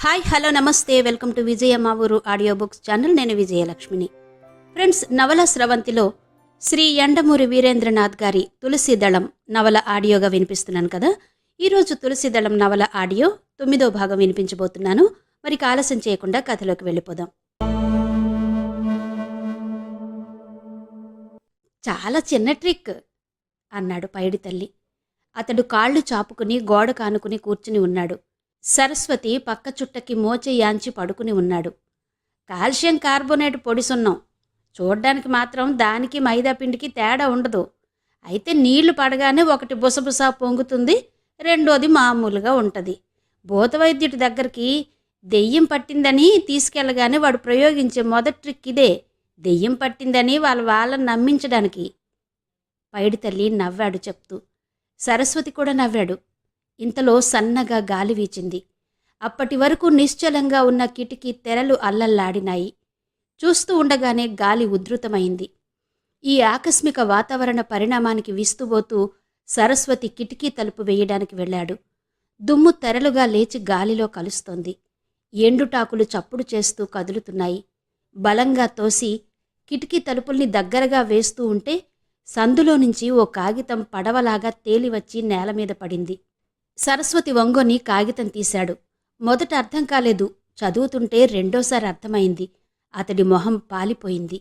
Hi hello నమస్తే welcome to విజయ మా ఊరు ఆడియో బుక్స్ ఛానల్. నేను విజయలక్ష్మిని. ఫ్రెండ్స్, నవల స్రవంతిలో శ్రీ యండమూరి వీరేంద్రనాథ్ గారి తులసీదళం నవల ఆడియోగా వినిపిస్తున్నాను కదా. ఈరోజు తులసీదళం నవల ఆడియో 9వ భాగం వినిపించబోతున్నాను. మరి ఆలస్యం చేయకుండా కథలోకి వెళ్ళిపోదాం. చాలా చిన్న ట్రిక్ అన్నాడు పైడి తల్లి. అతడు కాళ్ళు చాపుకుని గోడ కానుకుని కూర్చుని ఉన్నాడు. సరస్వతి పక్క చుట్టకి మోచె యాంచి పడుకుని ఉన్నాడు. కాల్షియం కార్బోనేట్ పొడి సున్నం. చూడ్డానికి మాత్రం దానికి మైదా పిండికి తేడా ఉండదు. అయితే నీళ్లు పడగానే ఒకటి బుసబుసా పొంగుతుంది, రెండోది మామూలుగా ఉంటుంది. భూతవైద్యుడి దగ్గరికి దెయ్యం పట్టిందని తీసుకెళ్ళగానే వాడు ప్రయోగించే మొదటి ట్రిక్ ఇదే. దెయ్యం పట్టిందని వాళ్ళని నమ్మించడానికి. పైడి తల్లి నవ్వాడు చెప్తూ. సరస్వతి కూడా నవ్వాడు. ఇంతలో సన్నగా గాలి వీచింది. అప్పటి వరకు నిశ్చలంగా ఉన్న కిటికీ తెరలు అల్లల్లాడినాయి. చూస్తూ ఉండగానే గాలి ఉధృతమైంది. ఈ ఆకస్మిక వాతావరణ పరిణామానికి విస్తుబోతూ సరస్వతి కిటికీ తలుపు వేయడానికి వెళ్ళాడు. దుమ్ము తెరలుగా లేచి గాలిలో కలుస్తోంది. ఎండుటాకులు చప్పుడు చేస్తూ కదులుతున్నాయి. బలంగా తోసి కిటికీ తలుపుల్ని దగ్గరగా వేస్తూ ఉంటే సందులో నుంచి ఓ కాగితం పడవలాగా తేలివచ్చి నేలమీద పడింది. సరస్వతి వంగొని కాగితం తీశాడు. మొదట అర్థం కాలేదు. చదువుతుంటే రెండోసారి అర్థమైంది. అతడి మొహం పాలిపోయింది.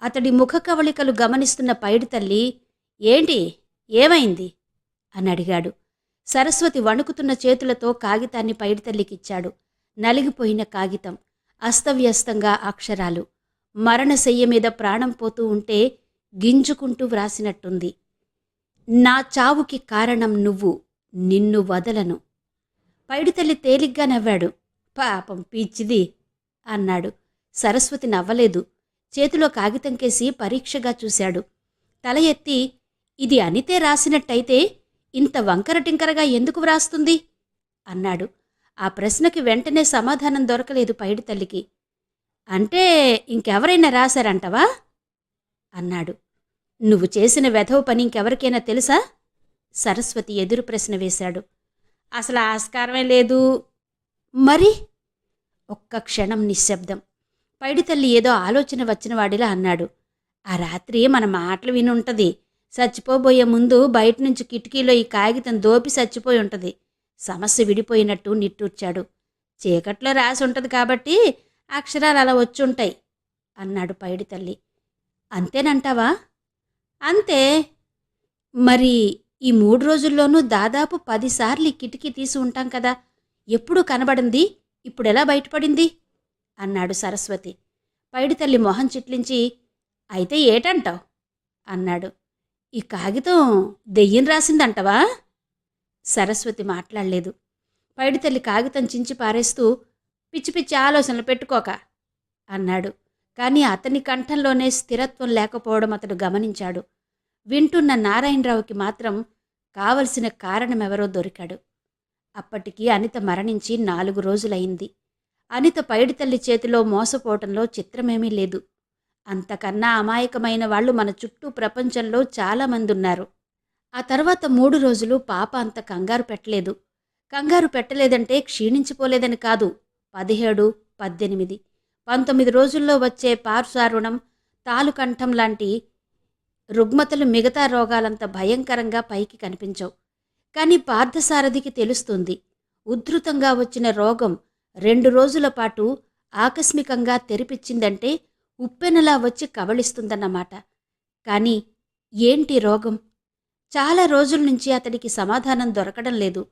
అతడి ముఖ కవళికలు గమనిస్తున్న పైడి తల్లి, ఏంటి, ఏమైంది అని అడిగాడు. సరస్వతి వణుకుతున్న చేతులతో కాగితాన్ని పైడి తల్లికిచ్చాడు. నలిగిపోయిన కాగితం, అస్తవ్యస్తంగా అక్షరాలు. మరణశయ్య మీద ప్రాణం పోతూ ఉంటే గింజుకుంటూ వ్రాసినట్టుంది. నా చావుకి కారణం నువ్వు, నిన్ను వదలను. పైడితల్లి తేలిగ్గా నవ్వాడు. పాపం పిచ్చిది అన్నాడు. సరస్వతి నవ్వలేదు. చేతిలో కాగితం కేసి పరీక్షగా చూశాడు. తల ఎత్తి, ఇది అనితే రాసినట్టయితే ఇంత వంకరటింకరగా ఎందుకు వ్రాస్తుంది అన్నాడు. ఆ ప్రశ్నకి వెంటనే సమాధానం దొరకలేదు పైడితల్లికి. అంటే ఇంకెవరైనా రాశారంటవా అన్నాడు. నువ్వు చేసిన వెధవ పని ఇంకెవరికైనా తెలుసా? సరస్వతి ఎదురు ప్రశ్న వేశాడు. అసలు ఆస్కారమే లేదు. మరి? ఒక్క క్షణం నిశ్శబ్దం. పైడితల్లి ఏదో ఆలోచన వచ్చిన వాడిలా అన్నాడు. ఆ రాత్రి మన మాటలు వినుంటది. చచ్చిపోబోయే ముందు బయట నుంచి కిటికీలో ఈ కాగితం దోపి చచ్చిపోయి ఉంటది. సమస్య విడిపోయినట్టు నిట్టూర్చాడు. చీకట్లో రాసి ఉంటది కాబట్టి అక్షరాలు అలా వచ్చుంటాయి అన్నాడు పైడితల్లి. అంతేనంటావా? అంతే. మరి ఈ 3 రోజుల్లోనూ దాదాపు 10 సార్లు కిటికీ తీసి ఉంటాం కదా, ఎప్పుడూ కనబడింది, ఇప్పుడెలా బయటపడింది అన్నాడు సరస్వతి. పైడితల్లి మొహం చిట్లించి, అయితే ఏటంటావు అన్నాడు. ఈ కాగితం దెయ్యం రాసిందంటవా? సరస్వతి మాట్లాడలేదు. పైడితల్లి కాగితం చించి పారేస్తూ, పిచ్చి పిచ్చి ఆలోచనలు పెట్టుకోక అన్నాడు. కానీ అతని కంఠంలోనే స్థిరత్వం లేకపోవడం అతడు గమనించాడు. వింటున్న నారాయణరావుకి మాత్రం కావలసిన కారణమెవరో దొరికాడు. అప్పటికి అనిత మరణించి 4 రోజులైంది. అనిత పైడితల్లి చేతిలో మోసపోవటంలో చిత్రమేమీ లేదు. అంతకన్నా అమాయకమైన వాళ్ళు మన చుట్టూ ప్రపంచంలో చాలామంది ఉన్నారు. ఆ తర్వాత 3 రోజులు పాప అంత కంగారు పెట్టలేదు. కంగారు పెట్టలేదంటే క్షీణించిపోలేదని కాదు. 17, 18, 19 రోజుల్లో వచ్చే పార్శ్వారుణం, తాలుకంఠం లాంటి రుగ్మతలు మిగతా రోగాలంత భయంకరంగా పైకి కనిపించవు. కానీ పార్థసారథికి తెలుస్తుంది. ఉద్ధృతంగా వచ్చిన రోగం 2 రోజుల పాటు ఆకస్మికంగా తెరిపిచ్చిందంటే ఉప్పెనలా వచ్చి కవళిస్తుందన్నమాట. కానీ ఏంటి రోగం? చాలా రోజుల నుంచి అతడికి సమాధానం దొరకడం లేదు.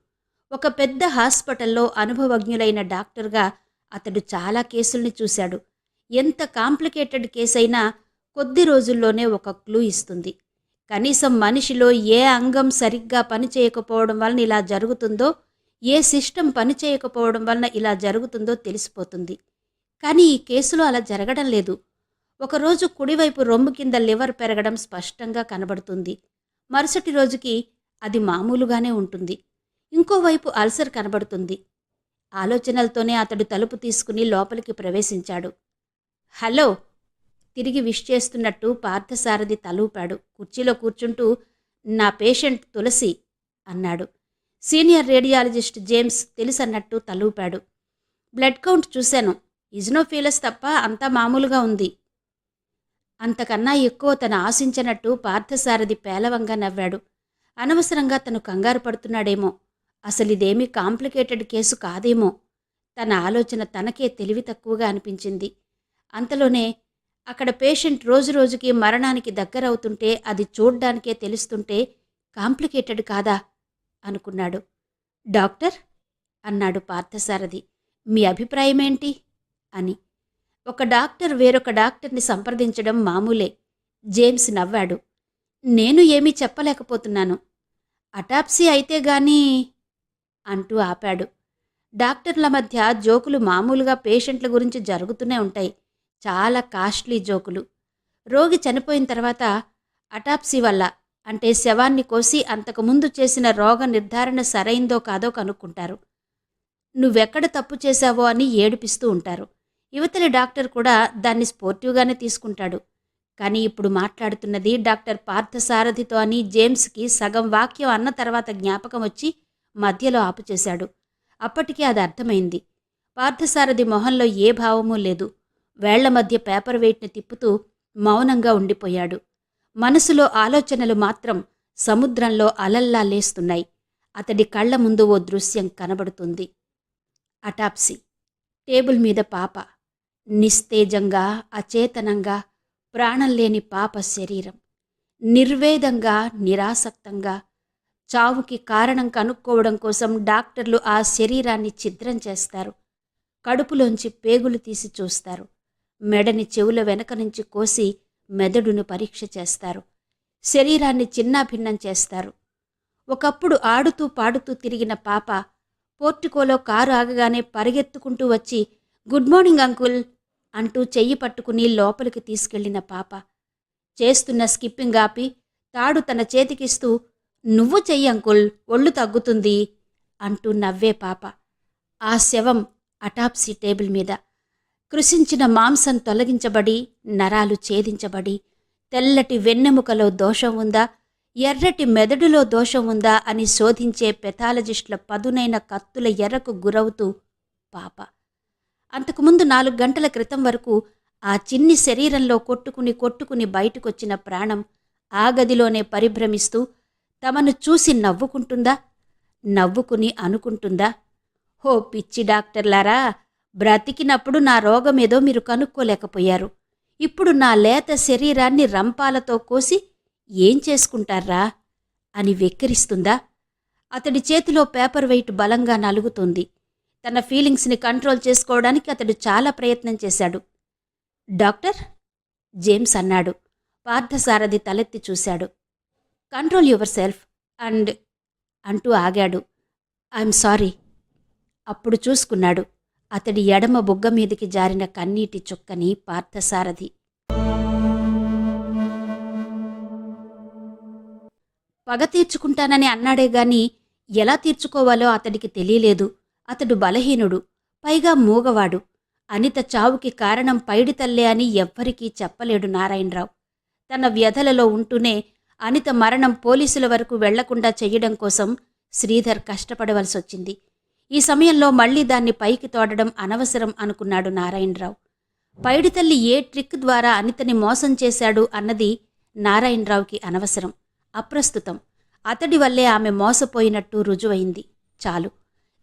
ఒక పెద్ద హాస్పిటల్లో అనుభవజ్ఞులైన డాక్టర్గా అతడు చాలా కేసుల్ని చూశాడు. ఎంత కాంప్లికేటెడ్ కేసైనా కొద్ది రోజుల్లోనే ఒక క్లూ ఇస్తుంది. కనీసం మనిషిలో ఏ అంగం సరిగ్గా పనిచేయకపోవడం వలన ఇలా జరుగుతుందో, ఏ సిస్టమ్ పనిచేయకపోవడం వలన ఇలా జరుగుతుందో తెలిసిపోతుంది. కానీ ఈ కేసులో అలా జరగడం లేదు. ఒకరోజు కుడివైపు రొమ్ము కింద లివర్ పెరగడం స్పష్టంగా కనబడుతుంది. మరుసటి రోజుకి అది మామూలుగానే ఉంటుంది. ఇంకోవైపు అల్సర్ కనబడుతుంది. ఆలోచనలతోనే అతడు తలుపు తీసుకుని లోపలికి ప్రవేశించాడు. హలో తిరిగి విష్ చేస్తున్నట్టు పార్థసారథి తలూపాడు. కుర్చీలో కూర్చుంటూ, నా పేషెంట్ తులసి అన్నాడు. సీనియర్ రేడియాలజిస్ట్ జేమ్స్ తెలుసన్నట్టు తలూపాడు. బ్లడ్ కౌంట్ చూశాను. ఇజినోఫిలస్ తప్ప అంతా మామూలుగా ఉంది. అంతకన్నా ఎక్కువ తను ఆశించినట్టు పార్థసారథి పేలవంగా నవ్వాడు. అనవసరంగా తను కంగారు పడుతున్నాడేమో. అసలిదేమీ కాంప్లికేటెడ్ కేసు కాదేమో. తన ఆలోచన తనకే తెలివి తక్కువగా అనిపించింది. అంతలోనే అక్కడ పేషెంట్ రోజురోజుకి మరణానికి దగ్గరవుతుంటే అది చూడ్డానికే తెలుస్తుంటే కాంప్లికేటెడ్ కాదా అనుకున్నాడు. డాక్టర్ అన్నాడు పార్థసారథి. మీ అభిప్రాయమేంటి అని. ఒక డాక్టర్ వేరొక డాక్టర్ని సంప్రదించడం మామూలే. జేమ్స్ నవ్వాడు. నేను ఏమీ చెప్పలేకపోతున్నాను. అటాప్సీ అయితే గానీ అంటూ ఆపాడు. డాక్టర్ల మధ్య జోకులు మామూలుగా పేషెంట్ల గురించి జరుగుతూనే ఉంటాయి. చాలా కాస్ట్లీ జోకులు. రోగి చనిపోయిన తర్వాత అటాప్సీ వల్ల, అంటే శవాన్ని కోసి అంతకుముందు చేసిన రోగ నిర్ధారణ సరైందో కాదో కనుక్కుంటారు. నువ్వెక్కడ తప్పు చేశావో అని ఏడిపిస్తూ ఉంటారు. యువతలి డాక్టర్ కూడా దాన్ని స్పోర్టివ్గానే తీసుకుంటాడు. కానీ ఇప్పుడు మాట్లాడుతున్నది డాక్టర్ పార్థసారథితో అని జేమ్స్కి సగం వాక్యం అన్న తర్వాత జ్ఞాపకం వచ్చి మధ్యలో ఆపుచేశాడు. అప్పటికే అది అర్థమైంది. పార్థసారథి మొహంలో ఏ భావమూ లేదు. వేళ్ల మధ్య పేపర్ వెయిట్ని తిప్పుతూ మౌనంగా ఉండిపోయాడు. మనసులో ఆలోచనలు మాత్రం సముద్రంలో అలల్లా లేస్తున్నాయి. అతడి కళ్ల ముందు ఓ దృశ్యం కనబడుతుంది. అటాప్సీ. టేబుల్ మీద పాప. నిస్తేజంగా, అచేతనంగా, ప్రాణం లేని పాప శరీరం. నిర్వేదంగా, నిరాసక్తంగా, చావుకి కారణం కనుక్కోవడం కోసం డాక్టర్లు ఆ శరీరాన్ని ఛిద్రం చేస్తారు. కడుపులోంచి పేగులు తీసి చూస్తారు. మెడని చెవుల వెనక నుంచి కోసి మెదడును పరీక్ష చేస్తారు. శరీరాన్ని చిన్నాభిన్నం చేస్తారు. ఒకప్పుడు ఆడుతూ పాడుతూ తిరిగిన పాప పోర్టికోలో కారు ఆగగానే పరిగెత్తుకుంటూ వచ్చి గుడ్ మార్నింగ్ అంకుల్ అంటూ చెయ్యి పట్టుకుని లోపలికి తీసుకెళ్లిన పాప. చేస్తున్న స్కిప్పింగ్ ఆపి తాడు తన చేతికిస్తూ నువ్వు చెయ్యి అంకుల్, ఒళ్ళు తగ్గుతుంది అంటూ నవ్వే పాప. ఆ శవం అటాప్సీ టేబుల్ మీద. కృశించిన మాంసం తొలగించబడి, నరాలు ఛేదించబడి, తెల్లటి వెన్నెముకలో దోషం ఉందా, ఎర్రటి మెదడులో దోషం ఉందా అని శోధించే పెథాలజిస్టుల పదునైన కత్తుల ఎర్రకు గురవుతూ పాప. అంతకుముందు 4 గంటల క్రితం వరకు ఆ చిన్ని శరీరంలో కొట్టుకుని బయటకొచ్చిన ప్రాణం ఆ గదిలోనే పరిభ్రమిస్తూ తమను చూసి నవ్వుకుంటుందా, నవ్వుకుని అనుకుంటుందా, హో పిచ్చి డాక్టర్లారా, బ్రతికినప్పుడు నా రోగమేదో మీరు కనుక్కోలేకపోయారు. ఇప్పుడు నా లేత శరీరాన్ని రంపాలతో కోసి ఏం చేసుకుంటారా అని వెక్కిరిస్తుందా? అతడి చేతిలో పేపర్ వెయిట్ బలంగా నలుగుతుంది. తన ఫీలింగ్స్ని కంట్రోల్ చేసుకోవడానికి అతడు చాలా ప్రయత్నం చేశాడు. డాక్టర్ జేమ్స్ అన్నాడు. పార్థసారథి తలెత్తి చూశాడు. కంట్రోల్ యువర్ సెల్ఫ్ అంటూ ఆగాడు. I'm sorry. అప్పుడు చూసుకున్నాడు అతడి ఎడమ బుగ్గ మీదికి జారిన కన్నీటి చుక్కని పార్థసారథి. పగ తీర్చుకుంటానని అన్నాడే గాని ఎలా తీర్చుకోవాలో అతడికి తెలియలేదు. అతడు బలహీనుడు, పైగా మూగవాడు. అనిత చావుకి కారణం పైడితల్లే అని ఎవ్వరికీ చెప్పలేడు నారాయణరావు. తన వ్యధలలో ఉంటూనే అనిత మరణం పోలీసుల వరకు వెళ్లకుండా చెయ్యడం కోసం శ్రీధర్ కష్టపడవలసొచ్చింది. ఈ సమయంలో మళ్లీ దాన్ని పైకి తోడడం అనవసరం అనుకున్నాడు నారాయణరావు. పైడితల్లి ఏ ట్రిక్ ద్వారా అనితని మోసం చేశాడు అన్నది నారాయణరావుకి అనవసరం, అప్రస్తుతం. అతడి వల్లే ఆమె మోసపోయినట్టు రుజువైంది. చాలు,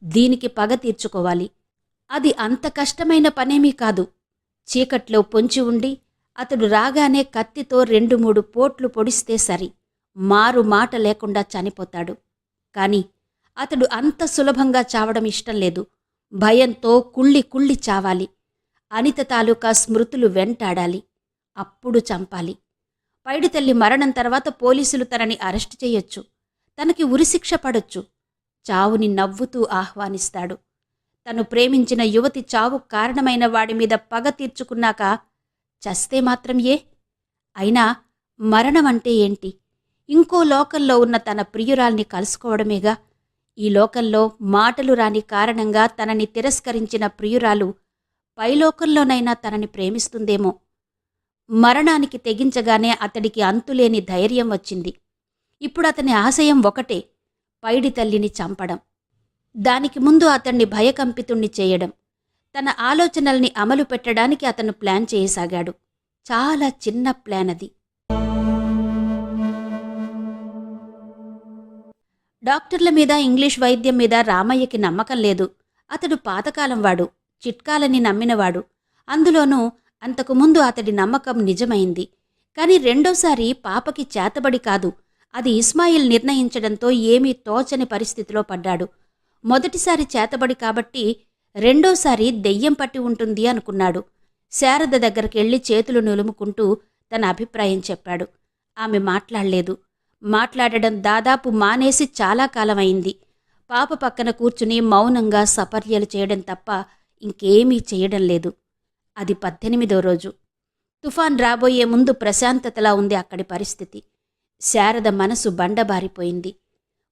దీనికి పగ తీర్చుకోవాలి. అది అంత కష్టమైన పనేమీ కాదు. చీకట్లో పొంచి ఉండి అతడు రాగానే కత్తితో 2-3 పోట్లు పొడిస్తే సరి, మారు మాట లేకుండా చనిపోతాడు. కాని అతడు అంత సులభంగా చావడం ఇష్టం లేదు. భయంతో కుళ్ళి చావాలి. అనిత తాలూకా స్మృతులు వెంటాడాలి. అప్పుడు చంపాలి. పైడితల్లి మరణం తర్వాత పోలీసులు తనని అరెస్టు చేయొచ్చు. తనకి ఉరిశిక్ష పడొచ్చు. చావుని నవ్వుతూ ఆహ్వానిస్తాడు. తను ప్రేమించిన యువతి చావు కారణమైన వాడి మీద పగ తీర్చుకున్నాక చస్తే మాత్రం ఏ? అయినా మరణమంటే ఏంటి? ఇంకో లోకంలో ఉన్న తన ప్రియురాల్ని కలుసుకోవడమేగా. ఈ లోకంలో మాటలు రాని కారణంగా తనని తిరస్కరించిన ప్రియురాలు పైలోకంలోనైనా తనని ప్రేమిస్తుందేమో. మరణానికి తెగించగానే అతడికి అంతులేని ధైర్యం వచ్చింది. ఇప్పుడు అతని ఆశయం ఒకటే, పైడితల్లిని చంపడం. దానికి ముందు అతన్ని భయకంపితుణ్ణి చేయడం. తన ఆలోచనల్ని అమలు పెట్టడానికి అతను ప్లాన్ చేయసాగాడు. చాలా చిన్న ప్లాన్ అది. డాక్టర్ల మీద, ఇంగ్లీష్ వైద్యం మీద రామయ్యకి నమ్మకం లేదు. అతడు పాతకాలం వాడు, చిట్కాలని నమ్మినవాడు. అందులోనూ అంతకుముందు అతడి నమ్మకం నిజమైంది. కాని రెండోసారి పాపకి చేతబడి కాదు, అది ఇస్మాయిల్ నిర్ణయించడంతో ఏమీ తోచని పరిస్థితిలో పడ్డాడు. మొదటిసారి చేతబడి కాబట్టి రెండోసారి దెయ్యం పట్టి ఉంటుంది అనుకున్నాడు. శారద దగ్గరికెళ్ళి చేతులు నులుముకుంటూ తన అభిప్రాయం చెప్పాడు. ఆమె మాట్లాడలేదు. మాట్లాడడం దాదాపు మానేసి చాలా కాలమైంది. పాప పక్కన కూర్చుని మౌనంగా సపర్యలు చేయడం తప్ప ఇంకేమీ చేయడం లేదు. అది 18వ రోజు. తుఫాన్ రాబోయే ముందు ప్రశాంతతలా ఉంది అక్కడి పరిస్థితి. శారద మనసు బండబారిపోయింది.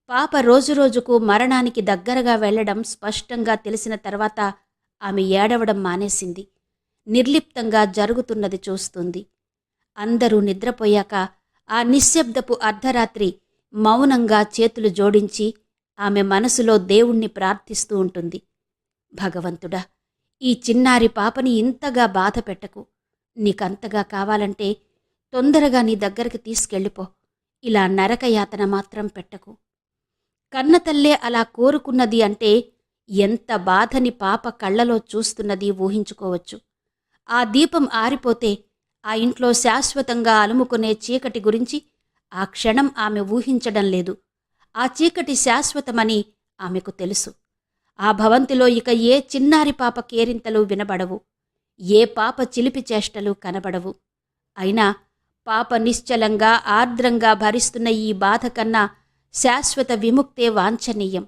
పాప రోజురోజుకు మరణానికి దగ్గరగా వెళ్లడం స్పష్టంగా తెలిసిన తర్వాత ఆమె ఏడవడం మానేసింది. నిర్లిప్తంగా జరుగుతున్నది చూస్తుంది. అందరూ నిద్రపోయాక ఆ నిశ్శబ్దపు అర్ధరాత్రి మౌనంగా చేతులు జోడించి ఆమె మనసులో దేవుణ్ణి ప్రార్థిస్తూ ఉంటుంది. భగవంతుడా, ఈ చిన్నారి పాపని ఇంతగా బాధ పెట్టకు. నీకంతగా కావాలంటే తొందరగా నీ దగ్గరికి తీసుకెళ్ళిపో. ఇలా నరకయాతన మాత్రం పెట్టకు. కన్నతల్లే అలా కోరుకున్నది అంటే ఎంత బాధని పాప కళ్ళలో చూస్తున్నది ఊహించుకోవచ్చు. ఆ దీపం ఆరిపోతే ఆ ఇంట్లో శాశ్వతంగా అలుముకునే చీకటి గురించి ఆ క్షణం ఆమె ఊహించడం లేదు. ఆ చీకటి శాశ్వతమని ఆమెకు తెలుసు. ఆ భవంతిలో ఇక ఏ చిన్నారి పాప కేరింతలు వినబడవు, ఏ పాప చిలిపి చేష్టలు కనబడవు. అయినా పాప నిశ్చలంగా ఆర్ద్రంగా భరిస్తున్న ఈ బాధ కన్నా శాశ్వత విముక్తే వాంఛనీయం.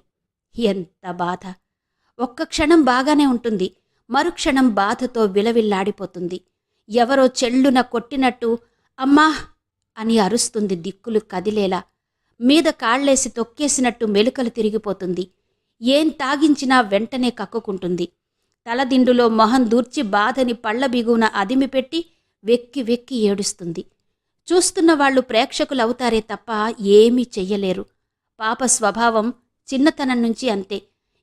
ఎంత బాధ! ఒక్క క్షణం బాగానే ఉంటుంది, మరుక్షణం బాధతో విలవిల్లాడిపోతుంది. ఎవరో చెళ్ళున కొట్టినట్టు అమ్మా అని అరుస్తుంది దిక్కులు కదిలేలా. మీద కాళ్లేసి తొక్కేసినట్టు మెలికలు తిరిగిపోతుంది. ఏం తాగించినా వెంటనే కక్కుకుంటుంది. తలదిండులో మొహం దూర్చి బాధని పళ్ల బిగువున అదిమిపెట్టి వెక్కి వెక్కి ఏడుస్తుంది. చూస్తున్న వాళ్లు ప్రేక్షకులవుతారే తప్ప ఏమీ చెయ్యలేరు. పాప స్వభావం చిన్నతనం నుంచి అంతే.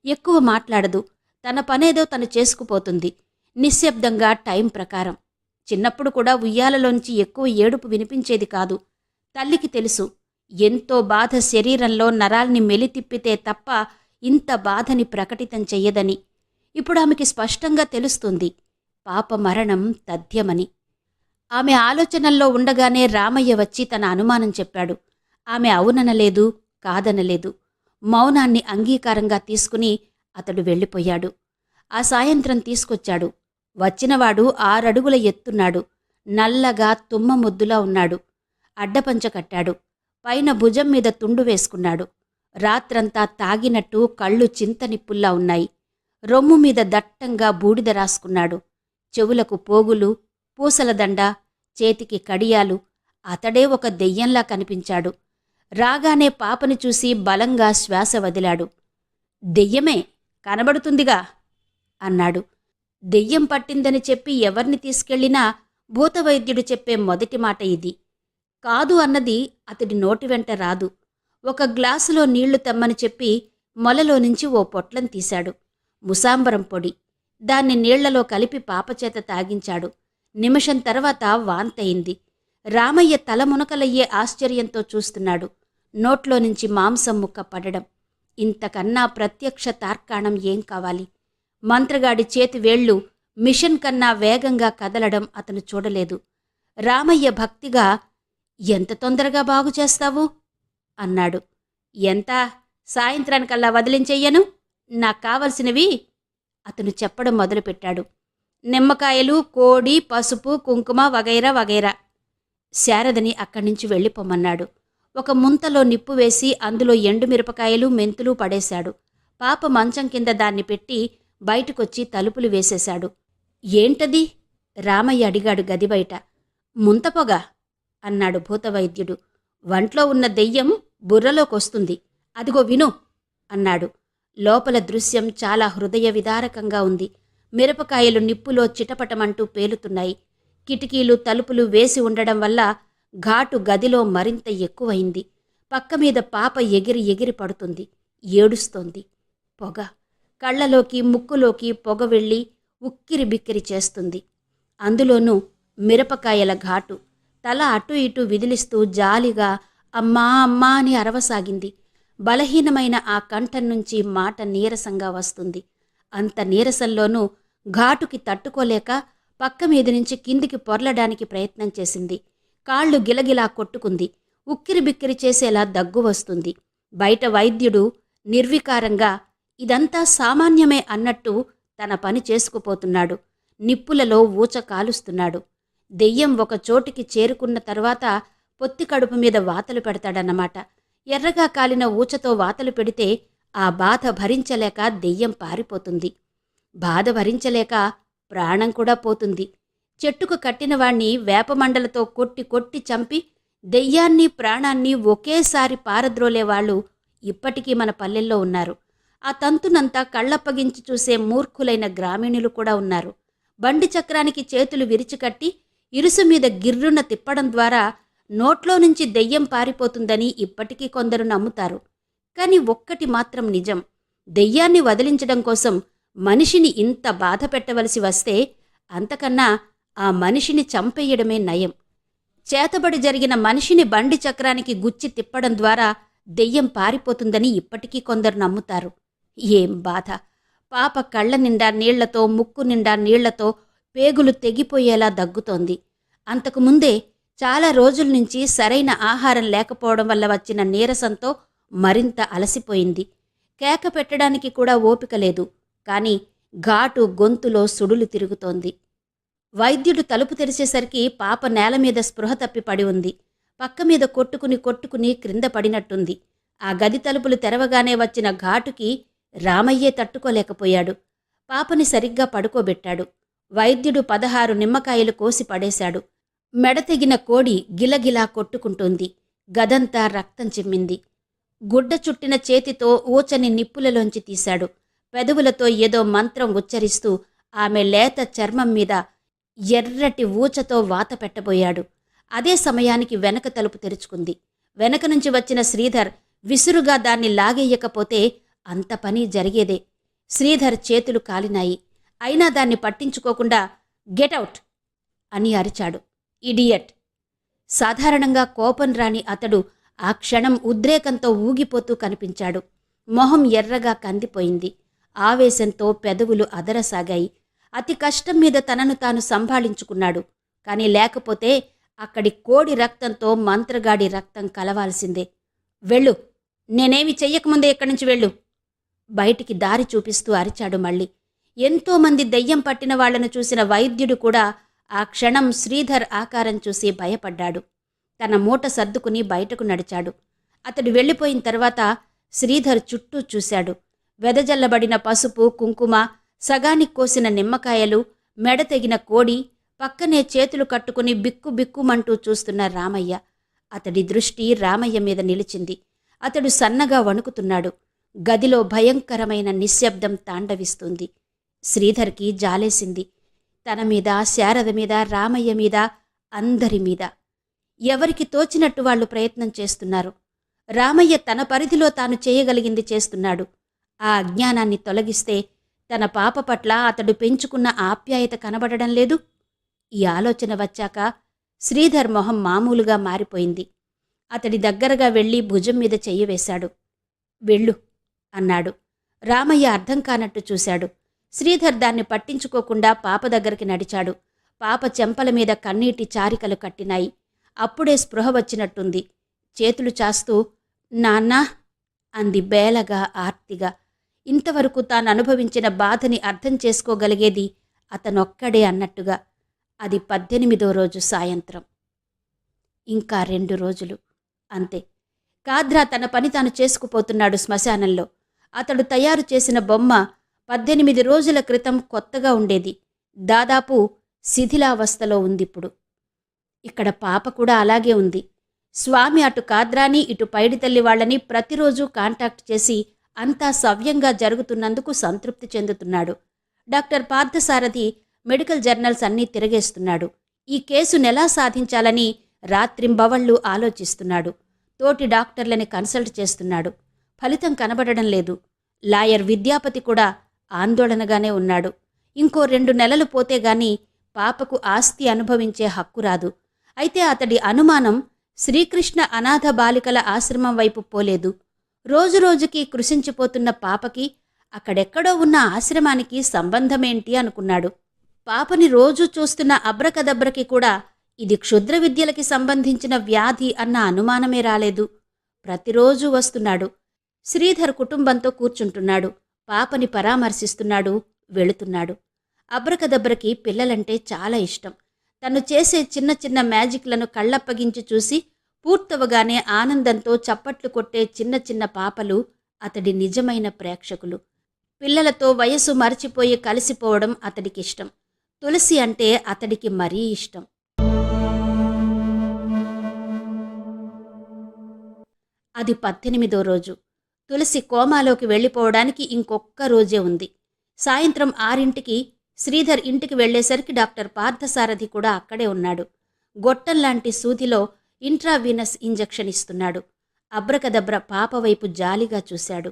ఎక్కువ మాట్లాడదు. తన పనేదో తను చేసుకుపోతుంది, నిశ్శబ్దంగా టైం ప్రకారం. చిన్నప్పుడు కూడా ఉయ్యాలలోంచి ఎక్కువ ఏడుపు వినిపించేది కాదు. తల్లికి తెలుసు, ఎంతో బాధ శరీరంలో నరాల్ని మెలితిప్పితే తప్ప ఇంత బాధని ప్రకటితం చెయ్యదని. ఇప్పుడు ఆమెకి స్పష్టంగా తెలుస్తుంది, పాప మరణం తథ్యమని. ఆమె ఆలోచనల్లో ఉండగానే రామయ్య వచ్చి తన అనుమానం చెప్పాడు. ఆమె అవుననలేదు, కాదనలేదు. మౌనాన్ని అంగీకారంగా తీసుకుని అతడు వెళ్ళిపోయాడు. ఆ సాయంత్రం తీసుకొచ్చాడు. వచ్చినవాడు 6 అడుగుల ఎత్తున్నాడు. నల్లగా తుమ్మ ముద్దులా ఉన్నాడు. అడ్డపంచ కట్టాడు. పైన భుజం మీద తుండు వేసుకున్నాడు. రాత్రంతా తాగినట్టు కళ్ళు చింతనిప్పుల్లా ఉన్నాయి. రొమ్ము మీద దట్టంగా బూడిద రాసుకున్నాడు. చెవులకు పోగులు, పూసలదండ, చేతికి కడియాలు. అతడే ఒక దెయ్యంలా కనిపించాడు. రాగానే పాపని చూసి బలంగా శ్వాస వదిలాడు. దెయ్యమే కనబడుతుందిగా అన్నాడు. దెయ్యం పట్టిందని చెప్పి ఎవర్ని తీసుకెళ్లినా భూతవైద్యుడు చెప్పే మొదటి మాట ఇది. కాదు అన్నది అతడి నోటి వెంట రాదు. ఒక గ్లాసులో నీళ్లు తెమ్మని చెప్పి మొలలో నుంచి ఓ పొట్లం తీశాడు. ముసాంబరం పొడి. దాన్ని నీళ్లలో కలిపి పాపచేత తాగించాడు. నిమిషం తర్వాత వాంతయింది. రామయ్య తల మునకలయ్యే ఆశ్చర్యంతో చూస్తున్నాడు. నోట్లో నుంచి మాంసం ముక్క పడడం. ఇంతకన్నా ప్రత్యక్ష తార్కాణం ఏం కావాలి? మంత్రగాడి చేతి వేళ్లు మిషన్ కన్నా వేగంగా కదలడం అతను చూడలేదు. రామయ్య భక్తిగా, ఎంత తొందరగా బాగు చేస్తావు అన్నాడు. ఎంత? సాయంత్రానికల్లా వదిలించెయ్యను, నాకు కావలసినవి అతను చెప్పడం మొదలుపెట్టాడు. నిమ్మకాయలు, కోడి, పసుపు, కుంకుమ వగైరా వగైరా. శారదని అక్కడ్నుంచి వెళ్ళిపోమన్నాడు. ఒక ముంతలో నిప్పు వేసి అందులో ఎండుమిరపకాయలు, మెంతులు పడేశాడు. పాప మంచం కింద దాన్ని పెట్టి బయటకొచ్చి తలుపులు వేసేశాడు. ఏంటది? రామయ్య అడిగాడు గది బయట. ముంతపొగ అన్నాడు భూతవైద్యుడు. వంట్లో ఉన్న దెయ్యం బుర్రలోకొస్తుంది, అదిగో విను అన్నాడు. లోపల దృశ్యం చాలా హృదయ విదారకంగా ఉంది. మిరపకాయలు నిప్పులో చిటపటమంటూ పేలుతున్నాయి. కిటికీలు, తలుపులు వేసి ఉండడం వల్ల ఘాటు గదిలో మరింత ఎక్కువైంది. పక్కమీద పాప ఎగిరి ఎగిరి పడుతుంది, ఏడుస్తోంది. పొగ కళ్లలోకి, ముక్కులోకి పొగ వెళ్ళి ఉక్కిరి బిక్కిరి చేస్తుంది. అందులోనూ మిరపకాయల ఘాటు. తల అటు ఇటు విదిలిస్తూ జాలిగా అమ్మా అమ్మా అని అరవసాగింది. బలహీనమైన ఆ కంఠం నుంచి మాట నీరసంగా వస్తుంది. అంత నీరసంలోనూ ఘాటుకి తట్టుకోలేక పక్క మీద నుంచి కిందికి పొర్లడానికి ప్రయత్నం చేసింది. కాళ్ళు గిలగిలా కొట్టుకుంది. ఉక్కిరి బిక్కిరి చేసేలా దగ్గు వస్తుంది. బయట వైద్యుడు నిర్వికారంగా ఇదంతా సామాన్యమే అన్నట్టు తన పని చేసుకుపోతున్నాడు. నిప్పులలో ఊచ కాలుస్తున్నాడు. దెయ్యం ఒక చోటికి చేరుకున్న తర్వాత పొత్తి కడుపు మీద వాతలు పెడతాడన్నమాట. ఎర్రగా కాలిన ఊచతో వాతలు పెడితే ఆ బాధ భరించలేక దెయ్యం పారిపోతుంది. బాధ భరించలేక ప్రాణం కూడా పోతుంది. చెట్టుకు కట్టినవాణ్ణి వేపమండలతో కొట్టి కొట్టి చంపి దెయ్యాన్ని ప్రాణాన్ని ఒకేసారి పారద్రోలేవాళ్లు ఇప్పటికీ మన పల్లెల్లో ఉన్నారు. ఆ తంతునంతా కళ్ళప్పగించి చూసే మూర్ఖులైన గ్రామీణులు కూడా ఉన్నారు. బండి చక్రానికి చేతులు విరిచికట్టి ఇరుసు మీద గిర్రున తిప్పడం ద్వారా నోట్లో నుంచి దెయ్యం పారిపోతుందని ఇప్పటికీ కొందరు నమ్ముతారు. కాని ఒక్కటి మాత్రం నిజం. దెయ్యాన్ని వదిలించడం కోసం మనిషిని ఇంత బాధ పెట్టవలసి వస్తే అంతకన్నా ఆ మనిషిని చంపేయడమే నయం. చేతబడి జరిగిన మనిషిని బండి చక్రానికి గుచ్చి తిప్పడం ద్వారా దెయ్యం పారిపోతుందని ఇప్పటికీ కొందరు నమ్ముతారు. ఏం బాధ! పాప కళ్ళ నిండా నీళ్లతో, ముక్కు నిండా నీళ్లతో పేగులు తెగిపోయేలా దగ్గుతోంది. అంతకుముందే చాలా రోజుల నుంచి సరైన ఆహారం లేకపోవడం వల్ల వచ్చిన నీరసంతో మరింత అలసిపోయింది. కేక పెట్టడానికి కూడా ఓపిక లేదు. కాని ఘాటు గొంతులో సుడులు తిరుగుతోంది. వైద్యుడు తలుపు తెరిచేసరికి పాప నేల మీద స్పృహ తప్పి పడి ఉంది. పక్క మీద కొట్టుకుని కొట్టుకుని క్రింద పడినట్టుంది. ఆ గది తలుపులు తెరవగానే వచ్చిన ఘాటుకి రామయ్యే తట్టుకోలేకపోయాడు. పాపని సరిగ్గా పడుకోబెట్టాడు. వైద్యుడు 16 నిమ్మకాయలు కోసి పడేశాడు. మెడతెగిన కోడి గిలగిలా కొట్టుకుంటోంది. గదంతా రక్తం చిమ్మింది. గుడ్డ చుట్టిన చేతితో ఊచని నిప్పులలోంచి తీశాడు. పెదవులతో ఏదో మంత్రం ఉచ్చరిస్తూ ఆమె లేత చర్మం మీద ఎర్రటి ఊచతో వాత పెట్టబోయాడు. అదే సమయానికి వెనక తలుపు తెరుచుకుంది. వెనక నుంచి వచ్చిన శ్రీధర్ విసురుగా దాన్ని లాగేయకపోతే అంత పని జరిగేదే. శ్రీధర్ చేతులు కాలినాయి. అయినా దాన్ని పట్టించుకోకుండా గెటౌట్ అని అరిచాడు. ఇడియట్! సాధారణంగా కోపం రాని అతడు ఆ క్షణం ఉద్రేకంతో ఊగిపోతూ కనిపించాడు. మొహం ఎర్రగా కందిపోయింది. ఆవేశంతో పెదవులు అదరసాగాయి. అతి కష్టం మీద తనను తాను సంభాళించుకున్నాడు. కాని లేకపోతే అక్కడి కోడి రక్తంతో మంత్రగాడి రక్తం కలవాల్సిందే. వెళ్ళు! నేనేమి చెయ్యకముందే ఇక్కడి నుంచి వెళ్ళు! బయటికి దారి చూపిస్తూ అరిచాడు మళ్ళీ. ఎంతోమంది దెయ్యం పట్టిన వాళ్లను చూసిన వైద్యుడు కూడా ఆ క్షణం శ్రీధర్ ఆకారం చూసి భయపడ్డాడు. తన మూట సర్దుకుని బయటకు నడిచాడు. అతడు వెళ్ళిపోయిన తర్వాత శ్రీధర్ చుట్టూ చూశాడు. వెదజల్లబడిన పసుపు, కుంకుమ, సగానికి కోసిన నిమ్మకాయలు, మెడతెగిన కోడి, పక్కనే చేతులు కట్టుకుని బిక్కు బిక్కుమంటూ చూస్తున్న రామయ్య. అతడి దృష్టి రామయ్య మీద నిలిచింది. అతడు సన్నగా వణుకుతున్నాడు. గదిలో భయంకరమైన నిశ్శబ్దం తాండవిస్తుంది. శ్రీధర్కి జాలేసింది. తన మీద, శారద మీద, రామయ్య మీద, అందరి మీద. ఎవరికి తోచినట్టు వాళ్లు ప్రయత్నం చేస్తున్నారు. రామయ్య తన పరిధిలో తాను చేయగలిగింది చేస్తున్నాడు. ఆ అజ్ఞానాన్ని తొలగిస్తే తన పాప పట్ల అతడు పెంచుకున్న ఆప్యాయత కనబడడం లేదు. ఈ ఆలోచన వచ్చాక శ్రీధర్ మొహం మామూలుగా మారిపోయింది. అతడి దగ్గరగా వెళ్ళి భుజం మీద చెయ్యి వేశాడు. వెళ్ళు అన్నాడు. రామయ్య అర్థం కానట్టు చూశాడు. శ్రీధర్ దాన్ని పట్టించుకోకుండా పాప దగ్గరికి నడిచాడు. పాప చెంపల మీద కన్నీటి చారికలు కట్టినాయి. అప్పుడే స్పృహ వచ్చినట్టుంది. చేతులు చాస్తూ నాన్నా అంది బేలగా, ఆర్తిగా. ఇంతవరకు తాను అనుభవించిన బాధని అర్థం చేసుకోగలిగేది అతనొక్కడే అన్నట్టుగా. అది 18వ రోజు సాయంత్రం. ఇంకా 2 రోజులు అంతే. కాద్రా తన పని తాను చేసుకుపోతున్నాడు శ్మశానంలో. అతడు తయారు చేసిన బొమ్మ 18 రోజుల క్రితం కొత్తగా ఉండేది. దాదాపు శిథిలావస్థలో ఉందిప్పుడు. ఇక్కడ పాప కూడా అలాగే ఉంది. స్వామి అటు కాద్రాని, ఇటు పైడితల్లి వాళ్లని ప్రతిరోజు కాంటాక్ట్ చేసి అంతా సవ్యంగా జరుగుతున్నందుకు సంతృప్తి చెందుతున్నాడు. డాక్టర్ పార్థసారథి మెడికల్ జర్నల్స్ అన్నీ తిరగేస్తున్నాడు. ఈ కేసునెలా సాధించాలని రాత్రింబవళ్లు ఆలోచిస్తున్నాడు. తోటి డాక్టర్లని కన్సల్ట్ చేస్తున్నాడు. ఫలితం కనబడడం లేదు. లాయర్ విద్యాపతి కూడా ఆందోళనగానే ఉన్నాడు. ఇంకో 2 నెలలు పోతే గాని పాపకు ఆస్తి అనుభవించే హక్కు రాదు. అయితే అతడి అనుమానం శ్రీకృష్ణ అనాథ బాలికల ఆశ్రమం వైపు పోలేదు. రోజురోజుకి కృశించిపోతున్న పాపకి అక్కడెక్కడో ఉన్న ఆశ్రమానికి సంబంధమేంటి అనుకున్నాడు. పాపని రోజూ చూస్తున్న అబ్రకదబ్రకి కూడా ఇది క్షుద్ర విద్యలకి సంబంధించిన వ్యాధి అన్న అనుమానమే రాలేదు. ప్రతిరోజూ వస్తున్నాడు. శ్రీధర్ కుటుంబంతో కూర్చుంటున్నాడు. పాపని పరామర్శిస్తున్నాడు, వెళుతున్నాడు. అబ్రకదబ్రకి పిల్లలంటే చాలా ఇష్టం. తను చేసే చిన్న చిన్న మ్యాజిక్లను కళ్ళప్పగించి చూసి పూర్తవగానే ఆనందంతో చప్పట్లు కొట్టే చిన్న చిన్న పాపలు అతడి నిజమైన ప్రేక్షకులు. పిల్లలతో వయసు మరచిపోయి కలిసిపోవడం అతడికిష్టం. తులసి అంటే అతడికి మరీ ఇష్టం. అది 18వ రోజు. తులసి కోమాలోకి వెళ్ళిపోవడానికి ఇంకొక్క రోజే ఉంది. సాయంత్రం 6ంటికి శ్రీధర్ ఇంటికి వెళ్లేసరికి డాక్టర్ పార్థసారథి కూడా అక్కడే ఉన్నాడు. గొట్టంలాంటి సూదిలో ఇంట్రావీనస్ ఇంజెక్షన్ ఇస్తున్నాడు. అబ్రకదబ్ర పాప వైపు జాలిగా చూశాడు.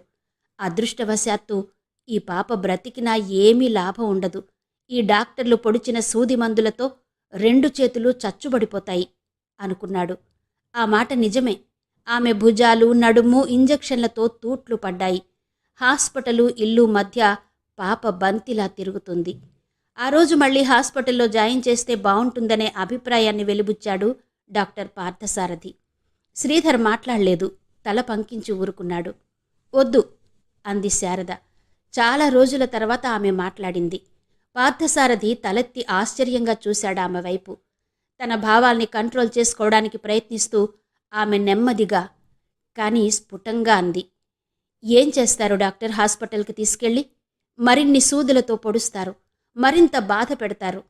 అదృష్టవశాత్తు ఈ పాప బ్రతికినా ఏమీ లాభం ఉండదు. ఈ డాక్టర్లు పొడిచిన సూది మందులతో 2 చేతులు చచ్చుబడిపోతాయి అనుకున్నాడు. ఆ మాట నిజమే. ఆమె భుజాలు, నడుము ఇంజెక్షన్లతో తూట్లు పడ్డాయి. హాస్పిటలు, ఇల్లు మధ్య పాప బంతిలా తిరుగుతుంది. ఆ రోజు మళ్ళీ హాస్పిటల్లో జాయిన్ చేస్తే బావుంటుందనే అభిప్రాయాన్ని వెలిబుచ్చాడు డాక్టర్ పార్థసారథి. శ్రీధర్ మాట్లాడలేదు. తల పంకించి ఊరుకున్నాడు. వద్దు అంది శారద. చాలా రోజుల తర్వాత ఆమె మాట్లాడింది. పార్థసారథి తలెత్తి ఆశ్చర్యంగా చూశాడు ఆమె వైపు. తన భావాల్ని కంట్రోల్ చేసుకోవడానికి ప్రయత్నిస్తూ ఆమె నెమ్మదిగా కానీ స్ఫుటంగా అంది. ఏం చేస్తారు డాక్టర్? హాస్పిటల్కి తీసుకెళ్ళి మరిన్ని సూదులతో పొడుస్తారు, మరింత బాధ పెడతారు.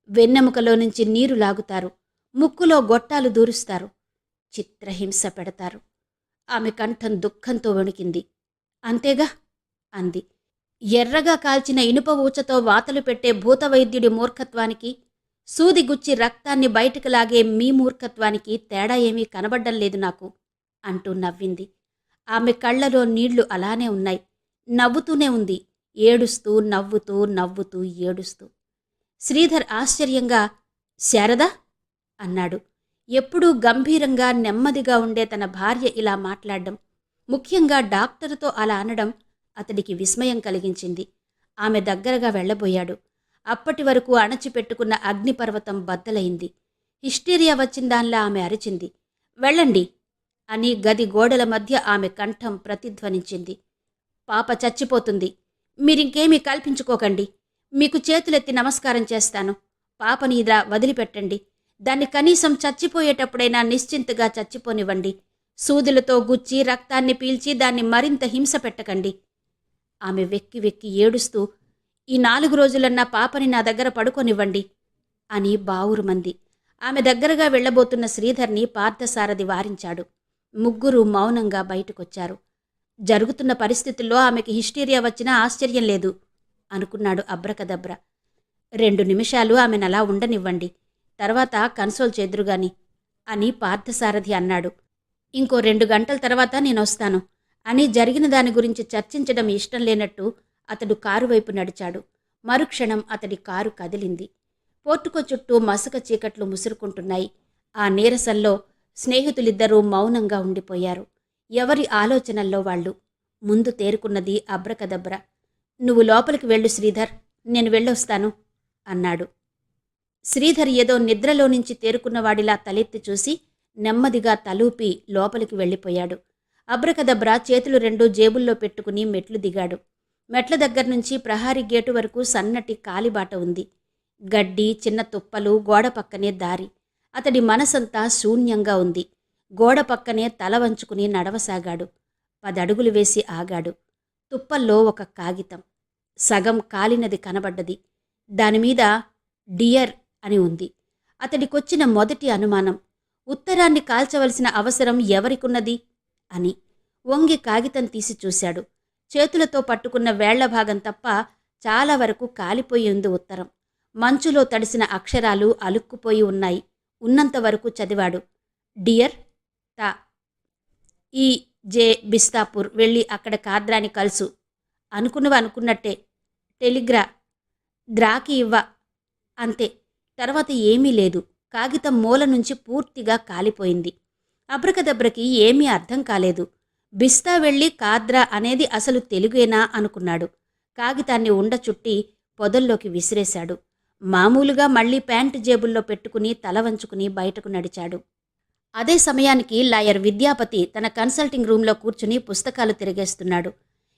వెన్నెముకలో నుంచి నీరు లాగుతారు, ముక్కులో గొట్టాలు దూరుస్తారు, చిత్రహింస పెడతారు. ఆమె కంఠం దుఃఖంతో వణికింది. అంతేగా అంది. ఎర్రగా కాల్చిన ఇనుప ఊచతో వాతలు పెట్టే భూతవైద్యుడి మూర్ఖత్వానికి, సూది గుచ్చి రక్తాన్ని బయటకు లాగే మీ మూర్ఖత్వానికి తేడా ఏమీ కనబడ్డం లేదు నాకు అంటూ నవ్వింది. ఆమె కళ్లలో నీళ్లు అలానే ఉన్నాయి. నవ్వుతూనే ఉంది. ఏడుస్తూ నవ్వుతూ నవ్వుతూ ఏడుస్తూ. శ్రీధర్ ఆశ్చర్యంగా శారదా అన్నాడు. ఎప్పుడూ గంభీరంగా నెమ్మదిగా ఉండే తన భార్య ఇలా మాట్లాడడం, ముఖ్యంగా డాక్టరుతో అలా అనడం అతడికి విస్మయం కలిగించింది. ఆమె దగ్గరగా వెళ్లబోయాడు. అప్పటి వరకు అణచిపెట్టుకున్న అగ్నిపర్వతం బద్దలైంది. హిస్టీరియా వచ్చిందాన్లా ఆమె అరిచింది. వెళ్ళండి అని గది గోడల మధ్య ఆమె కంఠం ప్రతిధ్వనించింది. పాప చచ్చిపోతుంది. మీరింకేమీ కల్పించుకోకండి. మీకు చేతులెత్తి నమస్కారం చేస్తాను. పాపని ఇలా వదిలిపెట్టండి. దాన్ని కనీసం చచ్చిపోయేటప్పుడైనా నిశ్చింతగా చచ్చిపోనివ్వండి. సూదులతో గుచ్చి రక్తాన్ని పీల్చి దాన్ని మరింత హింస పెట్టకండి. ఆమె వెక్కి వెక్కి ఏడుస్తూ, ఈ 4 రోజులన్నా పాపని నా దగ్గర పడుకోనివ్వండి అని బావురుమంది. ఆమె దగ్గరగా వెళ్లబోతున్న శ్రీధర్ని పార్థసారథి వారించాడు. ముగ్గురు మౌనంగా బయటకొచ్చారు. జరుగుతున్న పరిస్థితుల్లో ఆమెకి హిస్టీరియా వచ్చినా ఆశ్చర్యం లేదు అనుకున్నాడు అబ్రకదబ్ర. 2 నిమిషాలు ఆమెనలా ఉండనివ్వండి, తర్వాత కన్సోల్ చేద్దురుగాని అని పార్థసారథి అన్నాడు. ఇంకో 2 గంటల తర్వాత నేనొస్తాను అని జరిగిన దాని గురించి చర్చించడం ఇష్టం లేనట్టు అతడు కారు వైపు నడిచాడు. మరుక్షణం అతడి కారు కదిలింది. పోర్టుకో చుట్టూ మసక చీకట్లు ముసురుకుంటున్నాయి. ఆ నీరసంలో స్నేహితులిద్దరూ మౌనంగా ఉండిపోయారు. ఎవరి ఆలోచనల్లో వాళ్ళు. ముందు తేరుకున్నది అబ్రకదబ్ర. నువ్వు లోపలికి వెళ్ళు శ్రీధర్, నేను వెళ్ళొస్తాను అన్నాడు. శ్రీధర్ ఏదో నిద్రలో నుంచి తేరుకున్నవాడిలా తలెత్తి చూసి నెమ్మదిగా తలూపి లోపలికి వెళ్ళిపోయాడు. అబ్రకదబ్ర చేతులు 2 జేబుల్లో పెట్టుకుని మెట్లు దిగాడు. మెట్ల దగ్గర్నుంచి ప్రహారీ గేటు వరకు సన్నటి కాలిబాట ఉంది. గడ్డి, చిన్న తుప్పలు, గోడ పక్కనే దారి. అతడి మనసంతా శూన్యంగా ఉంది. గోడ పక్కనే తల వంచుకుని నడవసాగాడు. 10 అడుగులు వేసి ఆగాడు. తుప్పల్లో ఒక కాగితం సగం కాలినది కనబడ్డది. దానిమీద డియర్ అని ఉంది. అతడికొచ్చిన మొదటి అనుమానం, ఉత్తరాన్ని కాల్చవలసిన అవసరం ఎవరికున్నది అని. వంగి కాగితం తీసి చూశాడు. చేతులతో పట్టుకున్న వేళ్ల భాగం తప్ప చాలా వరకు కాలిపోయి ఉంది ఉత్తరం. మంచులో తడిసిన అక్షరాలు అలుక్కుపోయి ఉన్నాయి. ఉన్నంతవరకు చదివాడు. డియర్ తా ఈ జే బిస్తాపూర్ వెళ్ళి అక్కడ కాద్రాని కలుసు. అనుకున్నట్టే. టెలిగ్రా గ్రాకి ఇవ్వ. అంతే. తర్వాత ఏమీ లేదు. కాగితం మూల నుంచి పూర్తిగా కాలిపోయింది. అబ్రకదబ్రకి ఏమీ అర్థం కాలేదు. బిస్తా వెళ్ళి కాద్రా అనేది అసలు తెలుగేనా అనుకున్నాడు. కాగితాన్ని ఉండ చుట్టి పొదల్లోకి విసిరేశాడు. మామూలుగా మళ్లీ ప్యాంటు జేబుల్లో పెట్టుకుని తల వంచుకుని బయటకు నడిచాడు. అదే సమయానికి లాయర్ విద్యాపతి తన కన్సల్టింగ్ రూంలో కూర్చుని పుస్తకాలు తిరిగేస్తున్నాడు.